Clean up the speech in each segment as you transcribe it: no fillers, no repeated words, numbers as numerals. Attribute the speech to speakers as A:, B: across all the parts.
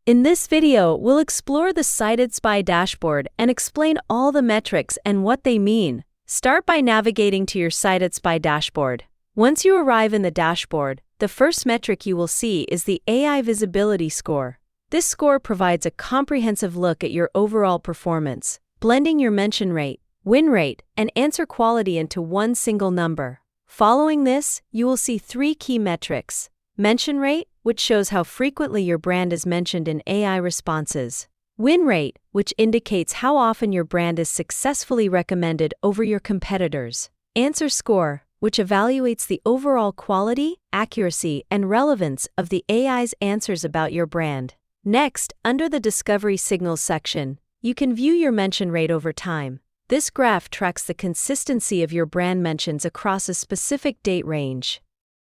A: In this video, we'll explore the CitedSpy Dashboard and explain all the metrics and what they mean. Start by navigating to your CitedSpy Dashboard. Once you arrive in the dashboard, the first metric you will see is the AI Visibility Score. This score provides a comprehensive look at your overall performance, blending your mention rate, win rate, and answer quality into one single number. Following this, you will see three key metrics: mention rate, which shows how frequently your brand is mentioned in AI responses; win rate, which indicates how often your brand is successfully recommended over your competitors; answer score, which evaluates the overall quality, accuracy, and relevance of the AI's answers about your brand. Next, under the Discovery Signals section, you can view your mention rate over time. This graph tracks the consistency of your brand mentions across a specific date range.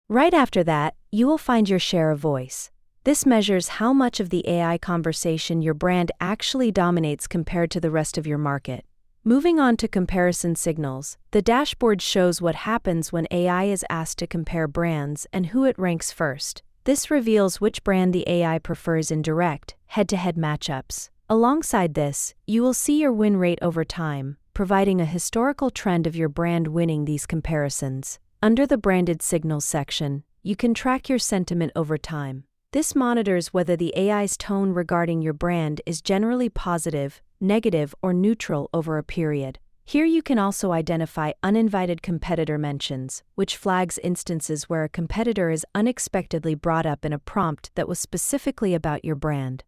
A: Right after that, you will find your share of voice. This measures how much of the AI conversation your brand actually dominates compared to the rest of your market. Moving on to comparison signals, the dashboard shows what happens when AI is asked to compare brands and who it ranks first. This reveals which brand the AI prefers in direct, head-to-head matchups. Alongside this, you will see your win rate over time, providing a historical trend of your brand winning these comparisons. Under the Branded Signals section, you can track your sentiment over time. This monitors whether the AI's tone regarding your brand is generally positive, negative, or neutral over a period. Here you can also identify uninvited competitor mentions, which flags instances where a competitor is unexpectedly brought up in a prompt that was specifically about your brand.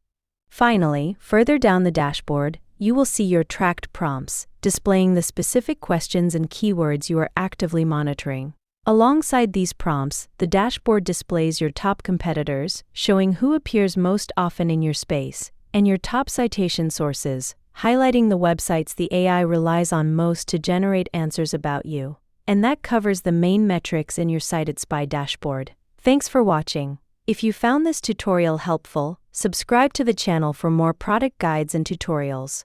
A: Finally, further down the dashboard, you will see your tracked prompts, displaying the specific questions and keywords you are actively monitoring. Alongside these prompts, the dashboard displays your top competitors, showing who appears most often in your space, and your top citation sources, highlighting the websites the AI relies on most to generate answers about you. And that covers the main metrics in your CitedSpy dashboard. Thanks for watching. If you found this tutorial helpful, subscribe to the channel for more product guides and tutorials.